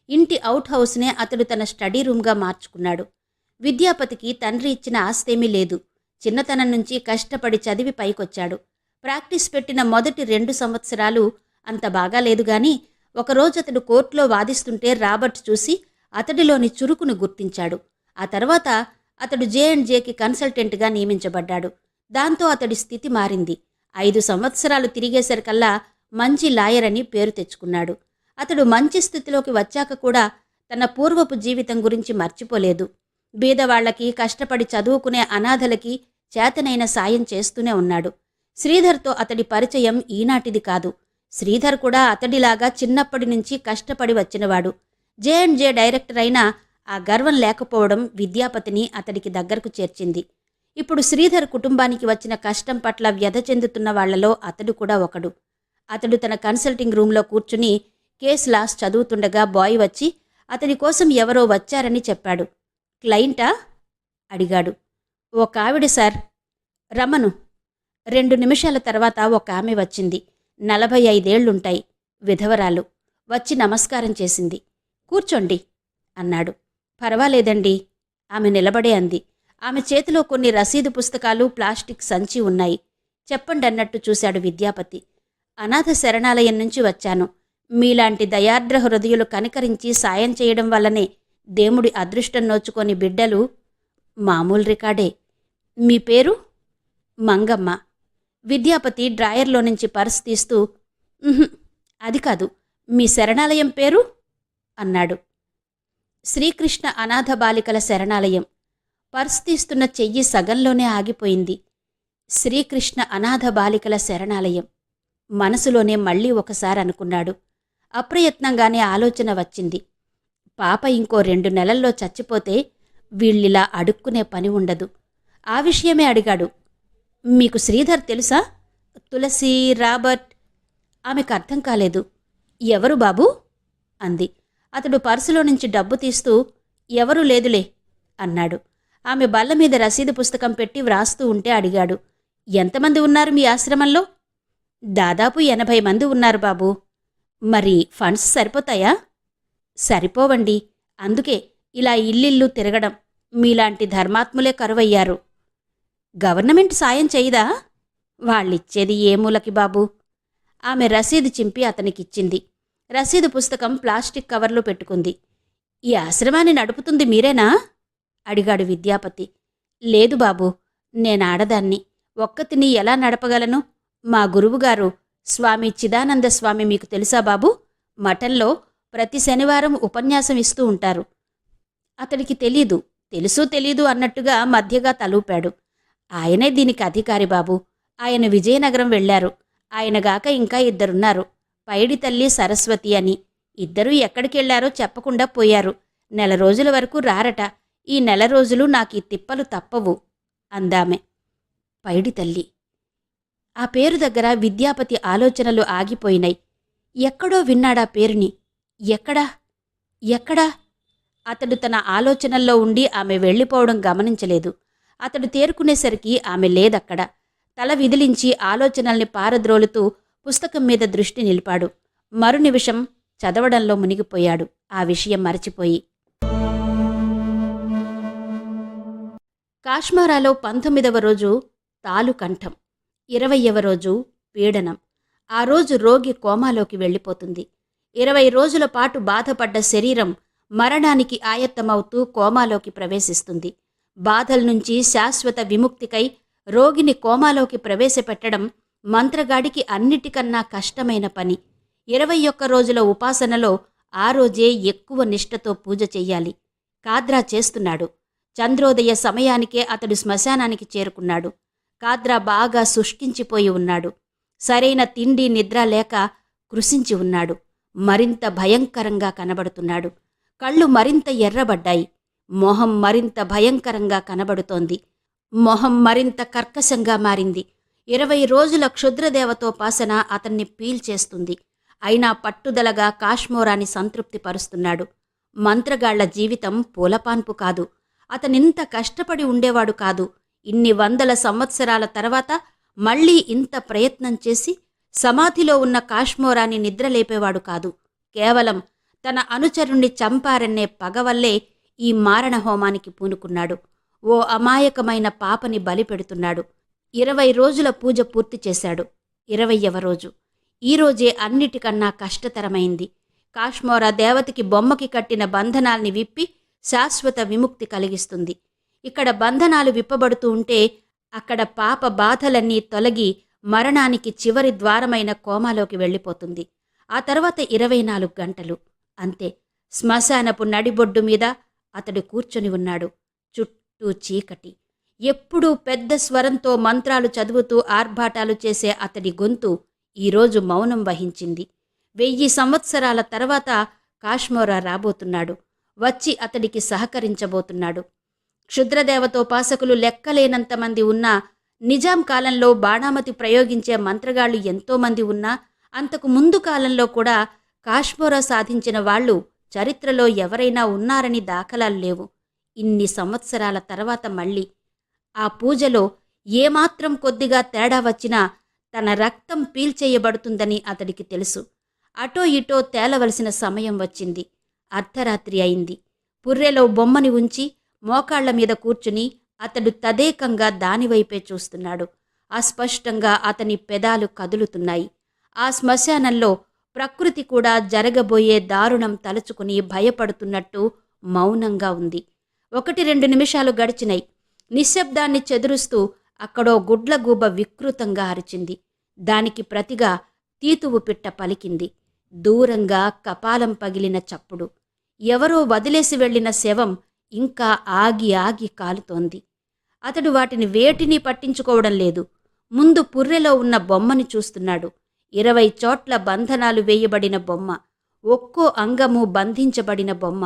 ఇంటి అవుట్ హౌస్నే అతడు తన స్టడీ రూమ్గా మార్చుకున్నాడు. విద్యాపతికి తండ్రి ఇచ్చిన ఆస్తేమీ లేదు. చిన్నతనం నుంచి కష్టపడి చదివి పైకొచ్చాడు. ప్రాక్టీస్ పెట్టిన మొదటి 2 సంవత్సరాలు అంత బాగాలేదుగాని ఒకరోజు అతడు కోర్టులో వాదిస్తుంటే రాబర్ట్ చూసి అతడిలోని చురుకును గుర్తించాడు. ఆ తర్వాత అతడు J&Jకి కన్సల్టెంట్గా నియమించబడ్డాడు. దాంతో అతడి స్థితి మారింది. 5 సంవత్సరాలు తిరిగేసరికల్లా మంచి లాయర్ అని పేరు తెచ్చుకున్నాడు. అతడు మంచి స్థితిలోకి వచ్చాక కూడా తన పూర్వపు జీవితం గురించి మర్చిపోలేదు. బీదవాళ్లకి, కష్టపడి చదువుకునే అనాథలకి చేతనైన సాయం చేస్తూనే ఉన్నాడు. శ్రీధర్తో అతడి పరిచయం ఈనాటిది కాదు. శ్రీధర్ కూడా అతడిలాగా చిన్నప్పటి నుంచి కష్టపడి వచ్చినవాడు. J&J డైరెక్టర్ అయినా ఆ గర్వం లేకపోవడం విద్యాపతిని అతడికి దగ్గరకు చేర్చింది. ఇప్పుడు శ్రీధర్ కుటుంబానికి వచ్చిన కష్టం పట్ల వ్యధ చెందుతున్న వాళ్లలో అతడు కూడా ఒకడు. అతడు తన కన్సల్టింగ్ రూంలో కూర్చుని కేస్ లాస్ చదువుతుండగా బాయ్ వచ్చి అతడి కోసం ఎవరో వచ్చారని చెప్పాడు. క్లయింటా? అడిగాడు. ఒక ఆవిడ సార్. రమను. 2 నిమిషాల తర్వాత ఒక ఆమె వచ్చింది. 45 ఏళ్లుంటాయి. విధవరాలు. వచ్చి నమస్కారం చేసింది. కూర్చోండి అన్నాడు. పర్వాలేదండి. ఆమె నిలబడే అంది. ఆమె చేతిలో కొన్ని రసీదు పుస్తకాలు, ప్లాస్టిక్ సంచి ఉన్నాయి. చెప్పండి అన్నట్టు చూశాడు విద్యాపతి. అనాథ శరణాలయం నుంచి వచ్చాను. మీలాంటి దయార్ద్ర హృదయులు కనికరించి సాయం చేయడం వల్లనే దేవుడి అదృష్టం నోచుకొని బిడ్డలు. మామూలు రికార్డే. మీ పేరు? మంగమ్మ. విద్యాపతి డ్రాయర్లో నుంచి పర్స్ తీస్తూ అది కాదు, మీ శరణాలయం పేరు అన్నాడు. శ్రీకృష్ణ అనాథ బాలికల శరణాలయం. పర్స్ తీస్తున్న చెయ్యి సగంలోనే ఆగిపోయింది. శ్రీకృష్ణ అనాథ బాలికల శరణాలయం. మనసులోనే మళ్లీ ఒకసారి అనుకున్నాడు. అప్రయత్నంగానే ఆలోచన వచ్చింది. పాప ఇంకో 2 నెలల్లో చచ్చిపోతే వీళ్ళిలా అడుక్కునే పని ఉండదు. ఆ విషయమే అడిగాడు. మీకు శ్రీధర్ తెలుసా? తులసి, రాబర్ట్. ఆమెకు అర్థం కాలేదు. ఎవరు బాబూ అంది. అతడు పర్సులో నుంచి డబ్బు తీస్తూ ఎవరూ లేదులే అన్నాడు. ఆమె బల్ల మీద రసీదు పుస్తకం పెట్టి వ్రాస్తూ ఉంటే అడిగాడు. ఎంతమంది ఉన్నారు మీ ఆశ్రమంలో? దాదాపు 80 మంది ఉన్నారు బాబూ. మరి ఫండ్స్ సరిపోతాయా? సరిపోవండి. అందుకే ఇలా ఇల్లిల్లు తిరగడం. మీలాంటి ధర్మాత్ములే కరువయ్యారు. గవర్నమెంట్ సాయం చేయదా? వాళ్ళిచ్చేది ఏ మూలకి బాబూ. ఆమె రసీదు చింపి అతనికిచ్చింది. రసీదు పుస్తకం ప్లాస్టిక్ కవర్లో పెట్టుకుంది. ఈ ఆశ్రమాన్ని నడుపుతుంది మీరేనా? అడిగాడు విద్యాపతి. లేదు బాబూ, నేనాడదాన్ని. ఒక్కతిని ఎలా నడపగలను? మా గురువుగారు స్వామి చిదానంద స్వామి మీకు తెలుసా బాబూ? మఠంలో ప్రతి శనివారం ఉపన్యాసం ఇస్తూ ఉంటారు. అతడికి తెలీదు. తెలుసూ తెలీదు అన్నట్టుగా మధ్యగా తలూపాడు. ఆయనే దీనికి అధికారి బాబూ. ఆయన విజయనగరం వెళ్లారు. ఆయనగాక ఇంకా 2 పైడి తల్లి, సరస్వతి అని. 2 ఎక్కడికెళ్లారో చెప్పకుండా పోయారు. 1 నెల రోజుల వరకు రారట. ఈ 1 నెల రోజులు నాకీ తిప్పలు తప్పవు అందామె. పైడి తల్లి. ఆ పేరు దగ్గర విద్యాపతి ఆలోచనలు ఆగిపోయినాయి. ఎక్కడో విన్నాడా పేరుని. ఎక్కడా? ఎక్కడా? అతడు తన ఆలోచనల్లో ఉండి ఆమె వెళ్ళిపోవడం గమనించలేదు. అతడు తేరుకునేసరికి ఆమె లేదక్కడ. తల విదిలించి ఆలోచనల్ని పారద్రోలుతూ పుస్తకం మీద దృష్టి నిలిపాడు. మరు నిమిషం చదవడంలో మునిగిపోయాడు, ఆ విషయం మరచిపోయి. కాశ్మారాలో 19వ రోజు తాలుకంఠం, 20వ రోజు పీడనం. ఆ రోజు రోగి కోమాలోకి వెళ్ళిపోతుంది. 20 రోజుల పాటు బాధపడ్డ శరీరం మరణానికి ఆయత్తమవుతూ కోమాలోకి ప్రవేశిస్తుంది. బాధల నుంచి శాశ్వత విముక్తికై రోగిని కోమాలోకి ప్రవేశపెట్టడం మంత్రగాడికి అన్నిటికన్నా కష్టమైన పని. 21 రోజుల ఉపాసనలో ఆ రోజే ఎక్కువ నిష్ఠతో పూజ చెయ్యాలి. కాద్రా చేస్తున్నాడు. చంద్రోదయ సమయానికే అతడు శ్మశానానికి చేరుకున్నాడు. కాద్రా బాగా శుష్కించిపోయి ఉన్నాడు. సరైన తిండి నిద్ర లేక కృశించి ఉన్నాడు. మరింత భయంకరంగా కనబడుతున్నాడు. కళ్ళు మరింత ఎర్రబడ్డాయి. మొహం మరింత భయంకరంగా కనబడుతోంది. మొహం మరింత కర్కశంగా మారింది. 20 రోజుల క్షుద్రదేవతోపాసన అతన్ని పీల్చేస్తుంది. అయినా పట్టుదలగా కాశ్మోరాని సంతృప్తిపరుస్తున్నాడు. మంత్రగాళ్ల జీవితం పూలపాన్పు కాదు. అతనింత కష్టపడి ఉండేవాడు కాదు. ఇన్ని వందల సంవత్సరాల తర్వాత మళ్లీ ఇంత ప్రయత్నం చేసి సమాధిలో ఉన్న కాశ్మోరాని నిద్రలేపేవాడు కాదు. కేవలం తన అనుచరుణ్ణి చంపారనే పగవల్లే ఈ మారణహోమానికి పూనుకున్నాడు. ఓ అమాయకమైన పాపని బలిపెడుతున్నాడు. 20 రోజుల పూజ పూర్తి చేశాడు. 20వ రోజు ఈరోజే అన్నిటికన్నా కష్టతరమైంది. కాశ్మోరా దేవతకి బొమ్మకి కట్టిన బంధనాల్ని విప్పి శాశ్వత విముక్తి కలిగిస్తుంది. ఇక్కడ బంధనాలు విప్పబడుతూ ఉంటే అక్కడ పాప బాధలన్నీ తొలగి మరణానికి చివరి ద్వారమైన కోమాలోకి వెళ్ళిపోతుంది. ఆ తర్వాత 24 గంటలు అంతే. శ్మశానపు నడిబొడ్డు మీద అతడు కూర్చొని ఉన్నాడు. చుట్టూ చీకటి. ఎప్పుడూ పెద్ద స్వరంతో మంత్రాలు చదువుతూ ఆర్భాటాలు చేసే అతడి గొంతు ఈరోజు మౌనం వహించింది. 1000 సంవత్సరాల తర్వాత కాశ్మోరా రాబోతున్నాడు. వచ్చి అతడికి సహకరించబోతున్నాడు. క్షుద్రదేవతోపాసకులు లెక్కలేనంతమంది ఉన్నా, నిజాం కాలంలో బాణామతి ప్రయోగించే మంత్రగాళ్లు ఎంతోమంది ఉన్నా, అంతకు ముందు కాలంలో కూడా కాశ్మోరా సాధించిన వాళ్లు చరిత్రలో ఎవరైనా ఉన్నారని దాఖలాలు లేవు. ఇన్ని సంవత్సరాల తర్వాత మళ్ళీ ఆ పూజలో ఏమాత్రం కొద్దిగా తేడా వచ్చినా తన రక్తం పీల్చేయబడుతుందని అతడికి తెలుసు. అటో ఇటో తేలవలసిన సమయం వచ్చింది. అర్ధరాత్రి అయింది. పుర్రెలో బొమ్మని ఉంచి మోకాళ్ల మీద కూర్చుని అతడు తదేకంగా దానివైపే చూస్తున్నాడు. అస్పష్టంగా అతని పెదాలు కదులుతున్నాయి. ఆ శ్మశానంలో ప్రకృతి కూడా జరగబోయే దారుణం తలుచుకుని భయపడుతున్నట్టు మౌనంగా ఉంది. 1-2 నిమిషాలు గడిచినాయి. నిశ్శబ్దాన్ని చెదురుస్తూ అక్కడో గుడ్లగూబ వికృతంగా అరిచింది. దానికి ప్రతిగా తీతువు పిట్ట పలికింది. దూరంగా కపాలం పగిలిన చప్పుడు. ఎవరో వదిలేసి వెళ్లిన శవం ఇంకా ఆగి ఆగి కాలుతోంది. అతడు వాటిని వేటిని పట్టించుకోవడం లేదు. ముందు పుర్రెలో ఉన్న బొమ్మని చూస్తున్నాడు. 20 చోట్ల బంధనాలు వేయబడిన బొమ్మ. ఒక్కో అంగము బంధించబడిన బొమ్మ.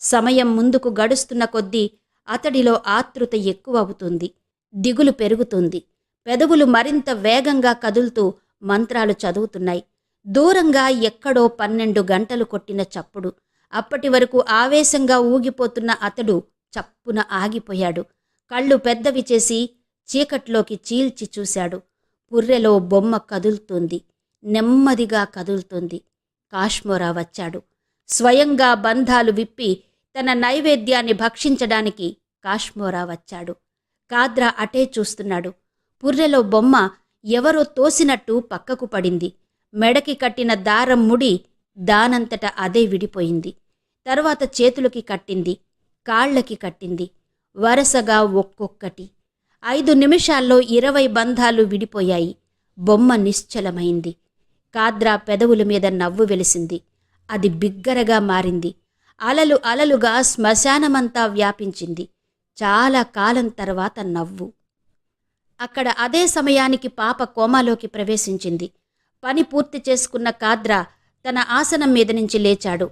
సమయం ముందుకు గడుస్తున్న కొద్దీ అతడిలో ఆతృత ఎక్కువవుతుంది. దిగులు పెరుగుతుంది. పెదవులు మరింత వేగంగా కదులుతూ మంత్రాలు చదువుతున్నాయి. దూరంగా ఎక్కడో 12 గంటలు కొట్టిన చప్పుడు. అప్పటి వరకు ఆవేశంగా ఊగిపోతున్న అతడు చప్పున ఆగిపోయాడు. కళ్ళు పెద్దవి చేసి చీకట్లోకి చీల్చి చూశాడు. పుర్రెలో బొమ్మ కదులుతోంది. నెమ్మదిగా కదులుతోంది. కాశ్మోరా వచ్చాడు. స్వయంగా బంధాలు విప్పి తన నైవేద్యాన్ని భక్షించడానికి కాశ్మోరా వచ్చాడు. కాద్రా అటే చూస్తున్నాడు. పుర్రెలో బొమ్మ ఎవరో తోసినట్టు పక్కకు పడింది. మెడకి కట్టిన దారం ముడి దానంతట అదే విడిపోయింది. తర్వాత చేతులకి కట్టింది, కాళ్లకి కట్టింది. వరసగా ఒక్కొక్కటి. 5 నిమిషాల్లో 20 బంధాలు విడిపోయాయి. బొమ్మ నిశ్చలమైంది. కాద్రా పెదవుల మీద నవ్వు వెలిసింది. అది బిగ్గరగా మారింది. అలలు అలలుగా శ్మశానమంతా వ్యాపించింది. చాలా కాలం తర్వాత నవ్వు. అక్కడ అదే సమయానికి పాప కోమాలోకి ప్రవేశించింది. పని పూర్తి చేసుకున్న కాద్రా తన ఆసనం మీద నుంచి లేచాడు.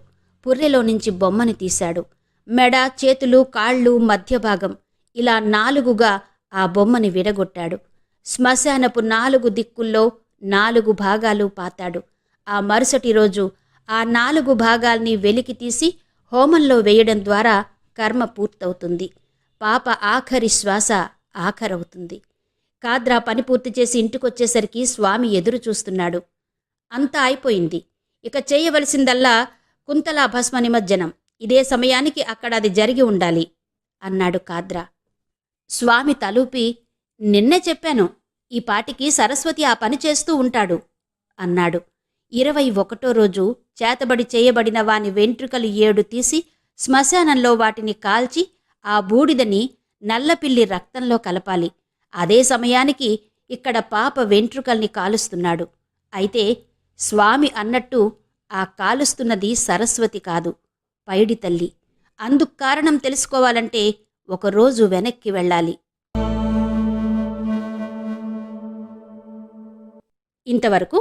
పుర్రెలో నుంచి బొమ్మని తీశాడు. మెడ, చేతులు, కాళ్ళు, మధ్యభాగం ఇలా 4గా ఆ బొమ్మని విడగొట్టాడు. శ్మశానపు 4 దిక్కుల్లో 4 భాగాలు పాతాడు. ఆ మరుసటి రోజు ఆ 4 భాగాల్ని వెలికి తీసి హోమంలో వేయడం ద్వారా కర్మ పూర్తవుతుంది. పాప ఆఖరి శ్వాస ఆఖరవుతుంది. కాద్రా పని పూర్తి చేసి ఇంటికొచ్చేసరికి స్వామి ఎదురు చూస్తున్నాడు. అంతా అయిపోయింది. ఇక చేయవలసిందల్లా కుంతలా భస్మ నిమజ్జనం. ఇదే సమయానికి అక్కడ అది జరిగి ఉండాలి అన్నాడు కాద్రా. స్వామి తలూపి, నిన్నే చెప్పాను, ఈ పాటికి సరస్వతి ఆ పని చేస్తూ ఉంటాడు అన్నాడు. 21వ రోజు చేతబడి చేయబడిన వాని వెంట్రుకలు 7 తీసి శ్మశానంలో వాటిని కాల్చి ఆ బూడిదని నల్లపిల్లి రక్తంలో కలపాలి. అదే సమయానికి ఇక్కడ పాప వెంట్రుకల్ని కాలుస్తున్నాడు. అయితే స్వామి అన్నట్టు ఆ కాలుస్తున్నది సరస్వతి కాదు, పైడి తల్లి. అందుకు కారణం తెలుసుకోవాలంటే ఒకరోజు వెనక్కి వెళ్ళాలి. ఇంతవరకు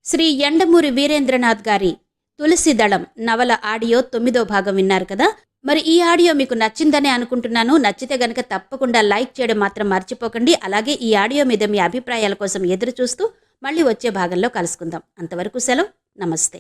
శ్రీ యండమూరి వీరేంద్రనాథ్ గారి తులసిదళం నవల ఆడియో 9వ భాగం విన్నారు కదా. మరి ఈ ఆడియో మీకు నచ్చిందనే అనుకుంటున్నాను. నచ్చితే గనక తప్పకుండా లైక్ చేయడం మాత్రం మర్చిపోకండి. అలాగే ఈ ఆడియో మీద మీ అభిప్రాయాల కోసం ఎదురు చూస్తూ మళ్ళీ వచ్చే భాగంలో కలుసుకుందాం. అంతవరకు సెలవు. నమస్తే.